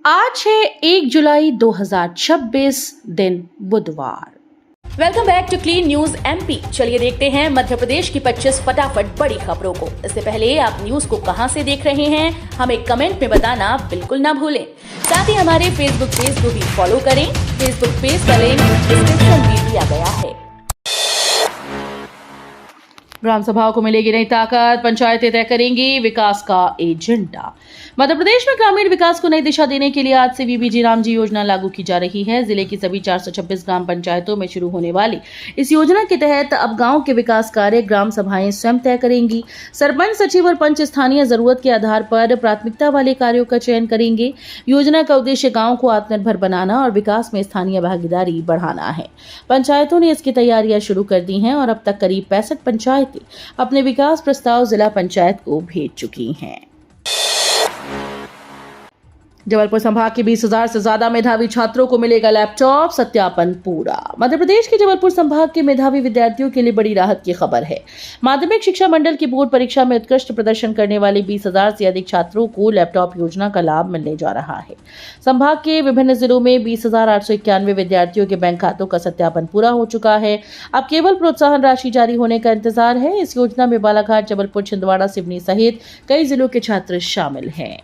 आज है 1 जुलाई 2026 दिन बुधवार। Welcome back to clean news MP. चलिए देखते हैं मध्य प्रदेश की 25 फटाफट बड़ी खबरों को। इससे पहले आप न्यूज को कहां से देख रहे हैं हमें कमेंट में बताना बिल्कुल ना भूलें। साथ ही हमारे फेसबुक पेज को भी फॉलो करें। फेसबुक पेज का लिंक डिस्क्रिप्शन में दिया गया है। ग्राम सभाओं को मिलेगी नई ताकत, पंचायतें तय करेंगी विकास का एजेंडा। मध्य प्रदेश में ग्रामीण विकास को नई दिशा देने के लिए आज से वीबीजी रामजी योजना लागू की जा रही है। जिले की सभी 426 ग्राम पंचायतों में शुरू होने वाली इस योजना के तहत अब गांव के विकास कार्य ग्राम सभाएं स्वयं तय करेंगी। सरपंच, सचिव और पंच स्थानीय जरूरत के आधार पर प्राथमिकता वाले कार्यों का चयन करेंगे। योजना का उद्देश्य गाँव को आत्मनिर्भर बनाना और विकास में स्थानीय भागीदारी बढ़ाना है। पंचायतों ने इसकी तैयारियां शुरू कर दी हैं और अब तक करीब 65 पंचायतें अपने विकास प्रस्ताव जिला पंचायत को भेज चुकी हैं। जबलपुर संभाग के 20,000 से ज्यादा मेधावी छात्रों को मिलेगा लैपटॉप, सत्यापन पूरा। मध्य प्रदेश के जबलपुर संभाग के मेधावी विद्यार्थियों के लिए बड़ी राहत की खबर है। माध्यमिक शिक्षा मंडल की बोर्ड परीक्षा में उत्कृष्ट प्रदर्शन करने वाले 20,000 से अधिक छात्रों को लैपटॉप योजना का लाभ मिलने जा रहा है। संभाग के विभिन्न जिलों में 20,891 विद्यार्थियों के बैंक खातों का सत्यापन पूरा हो चुका है। अब केवल प्रोत्साहन राशि जारी होने का इंतजार है। इस योजना में बालाघाट, जबलपुर, छिंदवाड़ा, सिवनी सहित कई जिलों के छात्र शामिल हैं।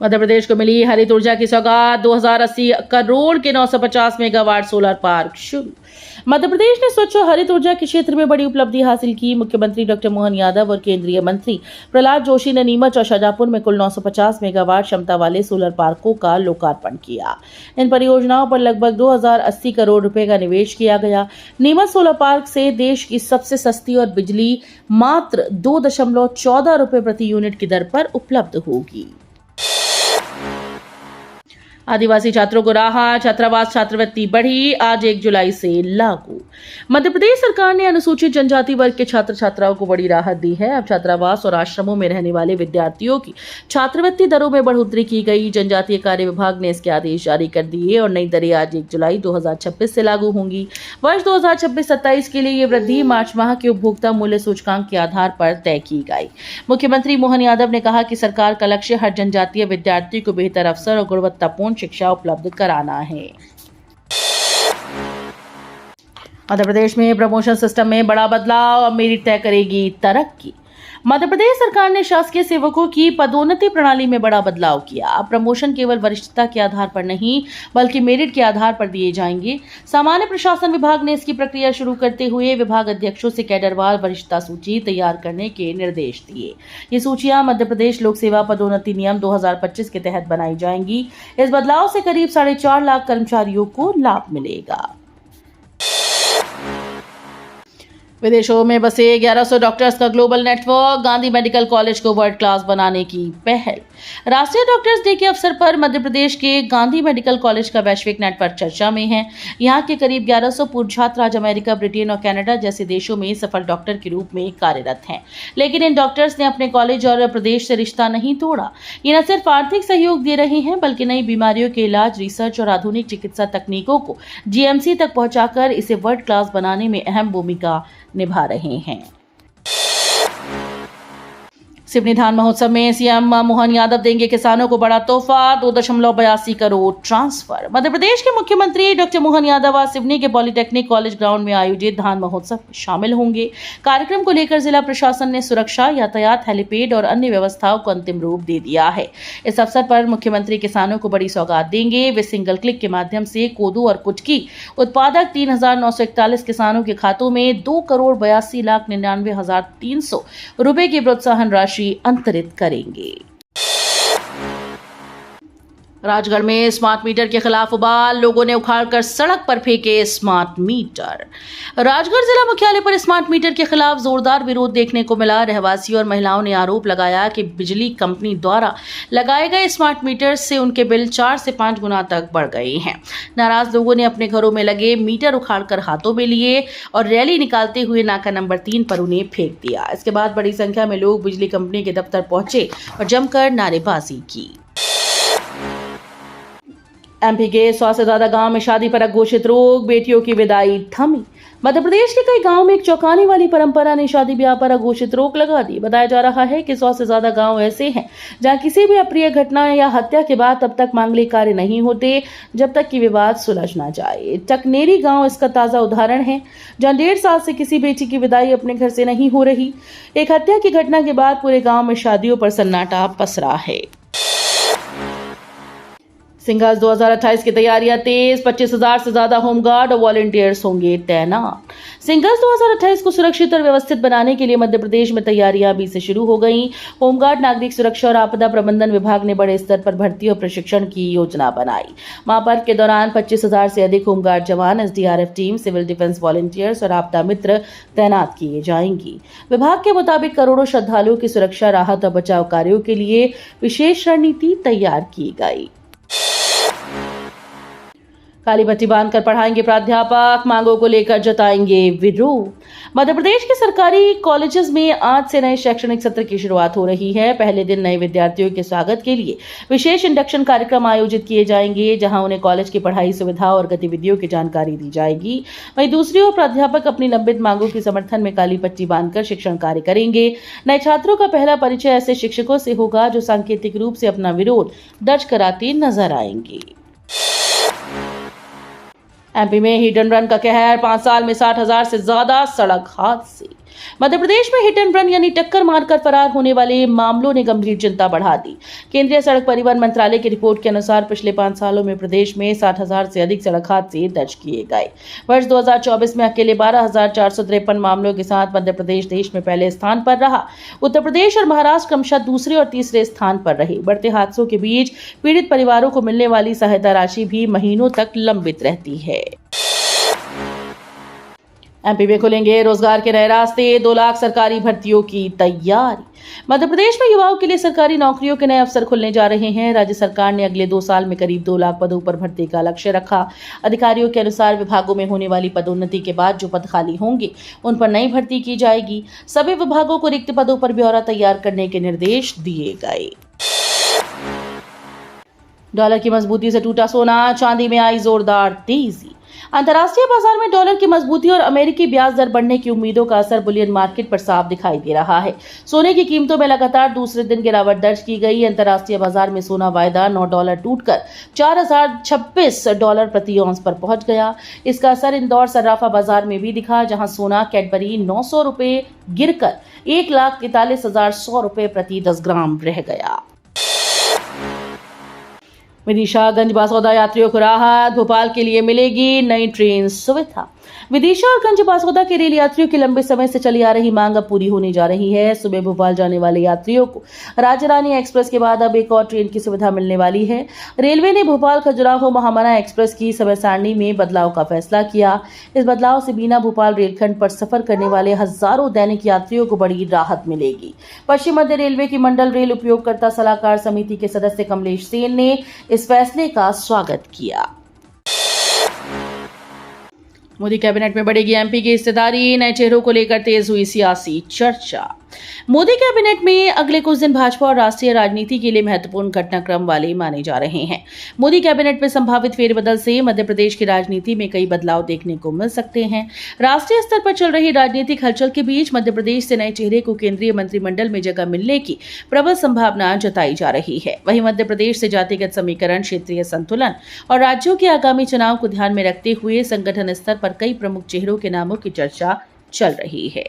मध्य प्रदेश को मिली हरित ऊर्जा की सौगात, 2080 करोड़ के 950 मेगावाट सोलर पार्क शुरू। मध्य प्रदेश ने स्वच्छ और हरित ऊर्जा के क्षेत्र में बड़ी उपलब्धि हासिल की। मुख्यमंत्री डॉक्टर मोहन यादव और केंद्रीय मंत्री प्रहलाद जोशी ने नीमच और शाजापुर में कुल 950 मेगावाट क्षमता वाले सोलर पार्कों का लोकार्पण किया। इन परियोजनाओं पर लगभग 2080 करोड़ रुपए का निवेश किया गया। नीमच सोलर पार्क से देश की सबसे सस्ती और बिजली मात्र 2.14 रुपए प्रति यूनिट की दर पर उपलब्ध होगी। आदिवासी छात्रों को राहत, छात्रावास छात्रवृत्ति बढ़ी, आज 1 जुलाई से लागू। मध्य प्रदेश सरकार ने अनुसूचित जनजाति वर्ग के छात्र छात्राओं को बड़ी राहत दी है। अब छात्रावास और आश्रमों में रहने वाले विद्यार्थियों की छात्रवृत्ति दरों में बढ़ोतरी की गई। जनजातीय कार्य विभाग ने इसके आदेश जारी कर दिए और नई दरें आज 1 जुलाई 2026 से लागू होंगी। वर्ष 2026-27 के लिए ये वृद्धि मार्च माह के उपभोक्ता मूल्य सूचकांक के आधार पर तय की गई। मुख्यमंत्री मोहन यादव ने कहा कि सरकार का लक्ष्य हर जनजातीय विद्यार्थी को बेहतर अवसर और गुणवत्तापूर्ण शिक्षा उपलब्ध कराना है। मध्य प्रदेश में प्रमोशन सिस्टम में बड़ा बदलाव, अब मेरिट तय करेगी तरक्की। मध्य प्रदेश सरकार ने शासकीय सेवकों की पदोन्नति प्रणाली में बड़ा बदलाव किया। अब प्रमोशन केवल वरिष्ठता के आधार पर नहीं बल्कि मेरिट के आधार पर दिए जाएंगे। सामान्य प्रशासन विभाग ने इसकी प्रक्रिया शुरू करते हुए विभाग अध्यक्षों से कैडरवार वरिष्ठता सूची तैयार करने के निर्देश दिए। ये सूचियां मध्य प्रदेश लोक सेवा पदोन्नति नियम 2025 के तहत बनाई जाएंगी। इस बदलाव से करीब 4.5 लाख कर्मचारियों को लाभ मिलेगा। विदेशों में बसे 1100 डॉक्टर्स का global network, Gandhi medical college को वर्ल्ड क्लास बनाने की पहल। राष्ट्रीय डॉक्टर्स डे के अवसर पर मध्य प्रदेश के गांधी मेडिकल कॉलेज का वैश्विक नेटवर्क चर्चा में है। यहां के करीब 1100 पूर्व छात्र आज अमेरिका, ब्रिटेन और कनाडा जैसे देशों में सफल डॉक्टर के रूप में कार्यरत हैं। लेकिन इन डॉक्टर्स ने अपने कॉलेज और प्रदेश से रिश्ता नहीं तोड़ा। ये न सिर्फ आर्थिक सहयोग दे रहे हैं बल्कि नई बीमारियों के इलाज, रिसर्च और आधुनिक चिकित्सा तकनीकों को जीएमसी तक पहुंचाकर इसे वर्ल्ड क्लास बनाने में अहम भूमिका निभा रहे हैं। सिवनी धान महोत्सव में सीएम मोहन यादव देंगे किसानों को बड़ा तोहफा, 2.82 करोड़ ट्रांसफर। मध्य प्रदेश के मुख्यमंत्री डॉक्टर मोहन यादव आज सिवनी के पॉलिटेक्निक कॉलेज ग्राउंड में आयोजित धान महोत्सव में शामिल होंगे। कार्यक्रम को लेकर जिला प्रशासन ने सुरक्षा, यातायात, हेलीपैड और अन्य व्यवस्थाओं को अंतिम रूप दे दिया है। इस अवसर पर मुख्यमंत्री किसानों को बड़ी सौगात देंगे। वे सिंगल क्लिक के माध्यम से कोदो और कुटकी उत्पादक 3,941 किसानों के खातों में 2,82,99,300 रुपए की प्रोत्साहन राशि अंतरित करेंगे। राजगढ़ में स्मार्ट मीटर के खिलाफ उबाल, लोगों ने उखाड़कर सड़क पर फेंके स्मार्ट मीटर। राजगढ़ जिला मुख्यालय पर स्मार्ट मीटर के खिलाफ जोरदार विरोध देखने को मिला। रहवासियों और महिलाओं ने आरोप लगाया कि बिजली कंपनी द्वारा लगाए गए स्मार्ट मीटर से उनके बिल 4 से 5 गुना तक बढ़ गए हैं। नाराज लोगों ने अपने घरों में लगे मीटर उखाड़कर हाथों में लिए और रैली निकालते हुए नाका नंबर 3 पर उन्हें फेंक दिया। इसके बाद बड़ी संख्या में लोग बिजली कंपनी के दफ्तर पहुंचे और जमकर नारेबाजी की। एमपी के 100 से ज्यादा गांव में शादी पर घोषित रोक, बेटियों की विदाई थमी। मध्य प्रदेश के कई गांवों में एक चौंकाने वाली परंपरा ने शादी ब्याह पर अघोषित रोक लगा दी। बताया जा रहा है कि 100 से ज्यादा गांव ऐसे हैं जहां किसी भी अप्रिय घटना या हत्या के बाद तब तक मांगलिक कार्य नहीं होते जब तक कि विवाद सुलझ ना जाए। टकनेरी गांव इसका ताजा उदाहरण है, जहां 1.5 साल से किसी बेटी की विदाई अपने घर से नहीं हो रही। एक हत्या की घटना के बाद पूरे गांव में शादियों पर सन्नाटा पसरा है। सिंघास 2028 की तैयारियां तेज, 25,000 से ज्यादा होमगार्ड और वॉलंटियर्स होंगे तैनात। सिंघास 2028 को सुरक्षित और व्यवस्थित बनाने के लिए मध्य प्रदेश में तैयारियां अभी से शुरू हो गई। होमगार्ड, नागरिक सुरक्षा और आपदा प्रबंधन विभाग ने बड़े स्तर पर भर्ती और प्रशिक्षण की योजना बनाई। महापर्व के दौरान 25,000 से अधिक होमगार्ड जवान, SDRF team, civil defence volunteers और आपदा मित्र तैनात किए जाएंगी। विभाग के मुताबिक करोड़ों श्रद्धालुओं की सुरक्षा, राहत और बचाव कार्यों के लिए विशेष रणनीति तैयार की गई। काली पट्टी बांधकर पढ़ाएंगे प्राध्यापक, मांगों को लेकर जताएंगे विरोध। मध्य प्रदेश के सरकारी कॉलेजेस में आज से नए शैक्षणिक सत्र की शुरुआत हो रही है। पहले दिन नए विद्यार्थियों के स्वागत के लिए विशेष इंडक्शन कार्यक्रम आयोजित किए जाएंगे, जहां उन्हें कॉलेज की पढ़ाई, सुविधा और गतिविधियों की जानकारी दी जाएगी। वहीं दूसरी ओर प्राध्यापक अपनी लंबित मांगों के समर्थन में काली पट्टी बांधकर शिक्षण कार्य करेंगे। नए छात्रों का पहला परिचय ऐसे शिक्षकों से होगा जो सांकेतिक रूप से अपना विरोध दर्ज कराते नजर आएंगे। एमपी में हिट एंड रन का कहर, 5 साल में 60,000 से ज्यादा सड़क हादसे। मध्य प्रदेश में हिट एंड रन यानी टक्कर मारकर फरार होने वाले मामलों ने गंभीर चिंता बढ़ा दी। केंद्रीय सड़क परिवहन मंत्रालय की रिपोर्ट के अनुसार पिछले 5 सालों में प्रदेश में 60,000 से अधिक सड़क हादसे दर्ज किए गए। वर्ष 2024 में अकेले 12,453 मामलों के साथ मध्य प्रदेश देश में पहले स्थान पर रहा। उत्तर प्रदेश और महाराष्ट्र क्रमशः दूसरे और तीसरे स्थान पर रहे। बढ़ते हादसों के बीच पीड़ित परिवारों को मिलने वाली सहायता राशि भी महीनों तक लंबित रहती है। एमपी में खुलेंगे रोजगार के नए रास्ते, 2 लाख सरकारी भर्तियों की तैयारी। मध्य प्रदेश में युवाओं के लिए सरकारी नौकरियों के नए अवसर खुलने जा रहे हैं। राज्य सरकार ने अगले 2 साल में करीब 2 लाख पदों पर भर्ती का लक्ष्य रखा। अधिकारियों के अनुसार विभागों में होने वाली पदोन्नति के बाद जो पद खाली होंगे उन पर नई भर्ती की जाएगी। सभी विभागों को रिक्त पदों पर ब्यौरा तैयार करने के निर्देश दिए गए। डॉलर की मजबूती से टूटा सोना, चांदी में आई जोरदार तेजी। अंतर्राष्ट्रीय बाजार में डॉलर की मजबूती और अमेरिकी ब्याज दर बढ़ने की उम्मीदों का असर बुलियन मार्केट पर साफ दिखाई दे रहा है। सोने की कीमतों में लगातार दूसरे दिन गिरावट दर्ज की गई। अंतर्राष्ट्रीय बाजार में सोना वायदा $9 टूटकर $4,026 प्रति औंस पर पहुंच गया। इसका असर इंदौर सर्राफा बाजार में भी दिखा, जहां सोना कैडबरी ₹900 गिरकर $1,41,100 प्रति 10 ग्राम रह गया। विदिशा गंज बासौदा यात्रियों को राहत, भोपाल के लिए मिलेगी नई ट्रेन सुविधा। विदिशा और गंज बासौदा के रेल यात्रियों की लंबे समय से चली आ रही मांग अब पूरी होने जा रही है। सुबह भोपाल जाने वाले यात्रियों को राजा रानी एक्सप्रेस के बाद अब एक और ट्रेन की सुविधा मिलने वाली है। रेलवे ने भोपाल खजुराहो महामना एक्सप्रेस की समय सारणी में बदलाव का फैसला किया। इस बदलाव से बीना भोपाल रेलखंड पर सफर करने वाले हजारों दैनिक यात्रियों को बड़ी राहत मिलेगी। पश्चिम मध्य रेलवे की मंडल रेल उपयोगकर्ता सलाहकार समिति के सदस्य कमलेश सेन ने इस फैसले का स्वागत किया। मोदी कैबिनेट में बढ़ेगी एमपी की हिस्सेदारी, नए चेहरों को लेकर तेज हुई सियासी चर्चा। मोदी कैबिनेट में अगले कुछ दिन भाजपा और राष्ट्रीय राजनीति के लिए महत्वपूर्ण घटनाक्रम वाले माने जा रहे हैं। मोदी कैबिनेट में संभावित फेरबदल से मध्य प्रदेश की राजनीति में कई बदलाव देखने को मिल सकते हैं। राष्ट्रीय स्तर पर चल रही राजनीतिक हलचल के बीच मध्य प्रदेश से नए चेहरे को केंद्रीय मंत्रिमंडल में जगह मिलने की प्रबल संभावना जताई जा रही है। वहीं मध्य प्रदेश से जातिगत समीकरण, क्षेत्रीय संतुलन और राज्यों के आगामी चुनाव को ध्यान में रखते हुए संगठन स्तर पर कई प्रमुख चेहरों के नामों की चर्चा चल रही है।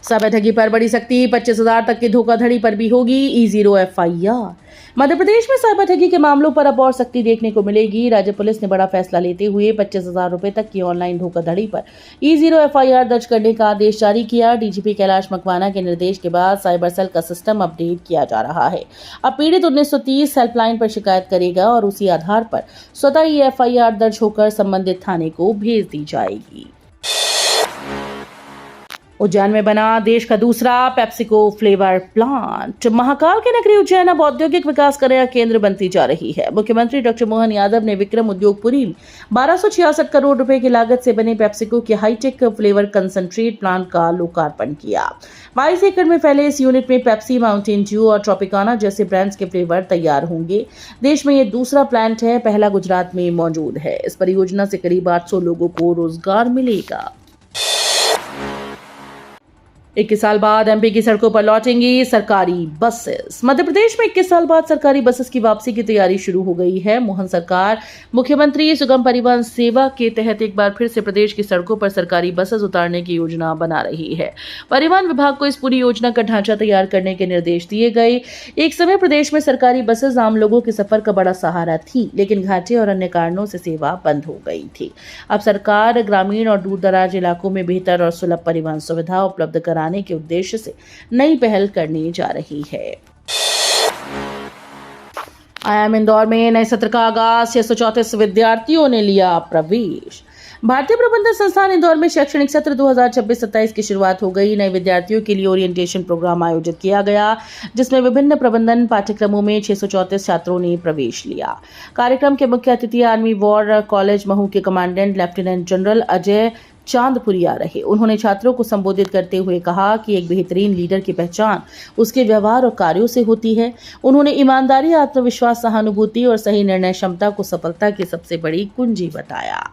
साइबर ठगी पर बड़ी सख्ती, 25,000 तक की धोखाधड़ी पर भी होगी E0 FIR। मध्य प्रदेश में साइबर ठगी के मामलों पर अब और सख्ती देखने को मिलेगी। राज्य पुलिस ने बड़ा फैसला लेते हुए 25,000 रुपए तक की ऑनलाइन धोखाधड़ी पर E0 FIR दर्ज करने का आदेश जारी किया। डीजीपी कैलाश मकवाना के निर्देश के बाद साइबर सेल का सिस्टम अपडेट किया जा रहा है। अब पीड़ित 1930 हेल्पलाइन पर शिकायत करेगा और उसी आधार पर स्वतः ही FIR दर्ज होकर संबंधित थाने को भेज दी जाएगी। उज्जैन में बना देश का दूसरा पेप्सिको फ्लेवर प्लांट। महाकाल के नगरी उज्जैन अब औद्योगिक विकास का नया केंद्र बनती जा रही है। मुख्यमंत्री डॉक्टर मोहन यादव ने विक्रम उद्योगपुरी में 1266 करोड़ रुपए की लागत से बने पेप्सिको के हाईटेक फ्लेवर कंसंट्रेट प्लांट का लोकार्पण किया। 22 एकड़ में फैले इस यूनिट में पेप्सी, माउंटेन ड्यू और ट्रॉपिकाना जैसे ब्रांड्स के फ्लेवर तैयार होंगे। देश में ये दूसरा प्लांट है, पहला गुजरात में मौजूद है। इस परियोजना से करीब 800 लोगों को रोजगार मिलेगा। 21 साल बाद एमपी की सड़कों पर लौटेंगी सरकारी बसेस। मध्य प्रदेश में 21 साल बाद सरकारी बसेस की वापसी की तैयारी शुरू हो गई है। मोहन सरकार मुख्यमंत्री सुगम परिवहन सेवा के तहत एक बार फिर से प्रदेश की सड़कों पर सरकारी बसेस उतारने की योजना बना रही है। परिवहन विभाग को इस पूरी योजना का ढांचा तैयार करने के निर्देश दिए गए। एक समय प्रदेश में सरकारी बसेस आम लोगों के सफर का बड़ा सहारा थी, लेकिन घाटे और अन्य कारणों से सेवा बंद हो गई थी। अब सरकार ग्रामीण और दूर दराज इलाकों में बेहतर और सुलभ परिवहन सुविधा उपलब्ध कराने के उद्देश्य से नई पहल करने जा रही है। आईआईएम इंदौर में नए सत्र का आगाज, 634 विद्यार्थियों ने लिया प्रवेश। भारतीय प्रबंधन संस्थान इंदौर में शैक्षणिक सत्र 2026-27 की शुरुआत हो गई। नए विद्यार्थियों के लिए ओरिएंटेशन प्रोग्राम आयोजित किया गया, जिसमें विभिन्न प्रबंधन पाठ्यक्रमों में 634 छात्रों ने प्रवेश लिया। कार्यक्रम के मुख्य अतिथि आर्मी वॉर कॉलेज महू के कमांडेंट लेफ्टिनेंट जनरल अजय चांदपुरिया रहे। उन्होंने छात्रों को संबोधित करते हुए कहा कि एक बेहतरीन लीडर की पहचान उसके व्यवहार और कार्यों से होती है। उन्होंने ईमानदारी, आत्मविश्वास, सहानुभूति और सही निर्णय क्षमता को सफलता की सबसे बड़ी कुंजी बताया।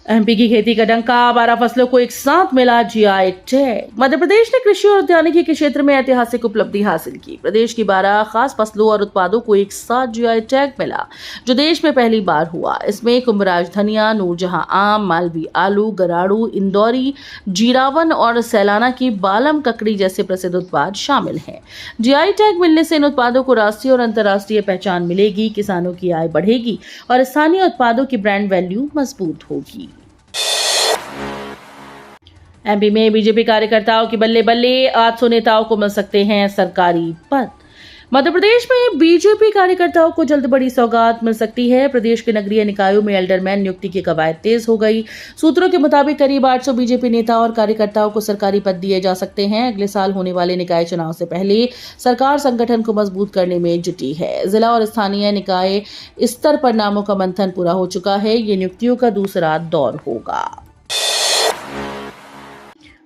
एमपी की खेती का डंका, 12 फसलों को एक साथ मिला जीआई टैग। मध्य प्रदेश ने कृषि और उद्यानिकी के क्षेत्र में ऐतिहासिक उपलब्धि हासिल की। प्रदेश की 12 खास फसलों और उत्पादों को एक साथ जीआई टैग मिला, जो देश में पहली बार हुआ। इसमें कुंभराज धनिया, नूरजहां आम, मालवी आलू, गराड़ू, इंदौरी, जीरावन और सैलाना की बालम ककड़ी जैसे प्रसिद्ध उत्पाद शामिल हैं। जीआई टैग मिलने से इन उत्पादों को राष्ट्रीय और अंतर्राष्ट्रीय पहचान मिलेगी, किसानों की आय बढ़ेगी और स्थानीय उत्पादों की ब्रांड वैल्यू मजबूत होगी। एमपी में बीजेपी कार्यकर्ताओं की बल्ले बल्ले, 800 नेताओं को मिल सकते हैं सरकारी पद। मध्य प्रदेश में बीजेपी कार्यकर्ताओं को जल्द बड़ी सौगात मिल सकती है। प्रदेश के नगरीय निकायों में एल्डरमैन नियुक्ति की कवायद तेज हो गई। सूत्रों के मुताबिक करीब 800 बीजेपी नेताओं और कार्यकर्ताओं को सरकारी पद दिए जा सकते हैं। अगले साल होने वाले निकाय चुनाव से पहले सरकार संगठन को मजबूत करने में जुटी है। जिला और स्थानीय निकाय स्तर पर नामों का मंथन पूरा हो चुका है। ये नियुक्तियों का दूसरा दौर होगा।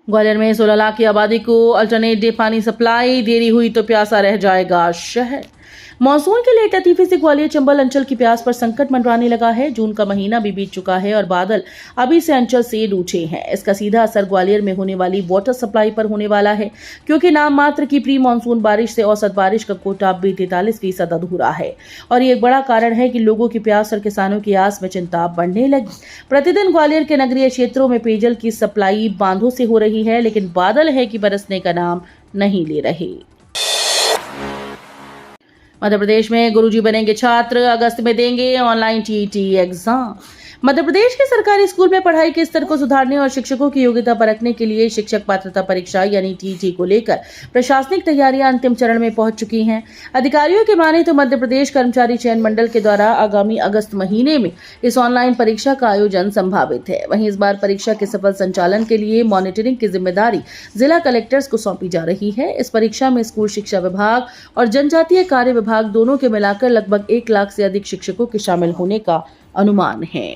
ग्वालियर में 16 लाख की आबादी को अल्टरनेट डे पानी सप्लाई, देरी हुई तो प्यासा रह जाएगा शहर। मानसून के लेट लतीफे से ग्वालियर चंबल अंचल की प्यास पर संकट मंडराने लगा है। जून का महीना भी बीत चुका है और बादल अभी से अंचल से रूठे हैं। इसका सीधा असर ग्वालियर में होने वाली वाटर सप्लाई पर होने वाला है, क्योंकि नाम मात्र की प्री मानसून बारिश से औसत बारिश का कोटा भी 43% अधूरा है और ये एक बड़ा कारण है कि लोगों की प्यास और किसानों की आस में चिंता बढ़ने लगी। प्रतिदिन ग्वालियर के नगरीय क्षेत्रों में पेयजल की सप्लाई बांधों से हो रही है, लेकिन बादल है कि बरसने का नाम नहीं ले रहे। मध्य प्रदेश में गुरुजी बनेंगे छात्र, अगस्त में देंगे online TET exam. Madhya Pradesh के सरकारी स्कूल में पढ़ाई के स्तर को सुधारने और शिक्षकों की योग्यता परखने के लिए शिक्षक पात्रता परीक्षा यानी टीईटी को लेकर प्रशासनिक तैयारियां अंतिम चरण में पहुंच चुकी हैं। अधिकारियों के माने तो मध्य प्रदेश कर्मचारी चयन मंडल के द्वारा आगामी अगस्त महीने में इस ऑनलाइन परीक्षा का आयोजन संभावित है। वहीं इस बार परीक्षा के सफल संचालन के लिए मॉनिटरिंग की जिम्मेदारी जिला कलेक्टर्स को सौंपी जा रही है। इस परीक्षा में स्कूल शिक्षा विभाग और जनजातीय कार्य विभाग दोनों के मिलाकर लगभग 1 लाख से अधिक शिक्षकों के शामिल होने का अनुमान है।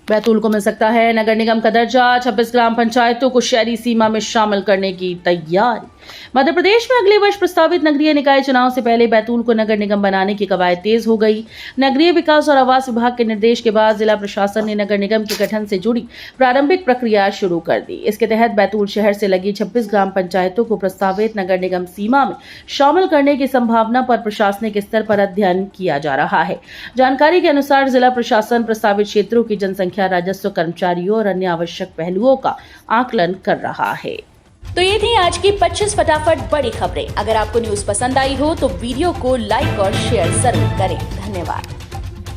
बैतूल को मिल सकता है नगर निगम का दर्जा, 26 ग्राम पंचायतों को शहरी सीमा में शामिल करने की तैयारी। मध्य प्रदेश में अगले वर्ष प्रस्तावित नगरीय निकाय चुनाव से पहले बैतूल को नगर निगम बनाने की कवायद तेज हो गई। नगरीय विकास और आवास विभाग के निर्देश के बाद जिला प्रशासन ने नगर निगम के गठन से जुड़ी प्रारंभिक प्रक्रिया शुरू कर दी। इसके तहत बैतूल शहर से लगी 26 ग्राम पंचायतों को प्रस्तावित नगर निगम सीमा में शामिल करने की संभावना पर प्रशासनिक स्तर पर अध्ययन किया जा रहा है। जानकारी के अनुसार जिला प्रशासन प्रस्तावित क्षेत्रों की जनसंख्या, राजस्व, कर्मचारियों और अन्य आवश्यक पहलुओं का आकलन कर रहा है। तो ये थी आज की 25 फटाफट बड़ी खबरें। अगर आपको न्यूज पसंद आई हो तो वीडियो को लाइक और शेयर जरूर करें। धन्यवाद।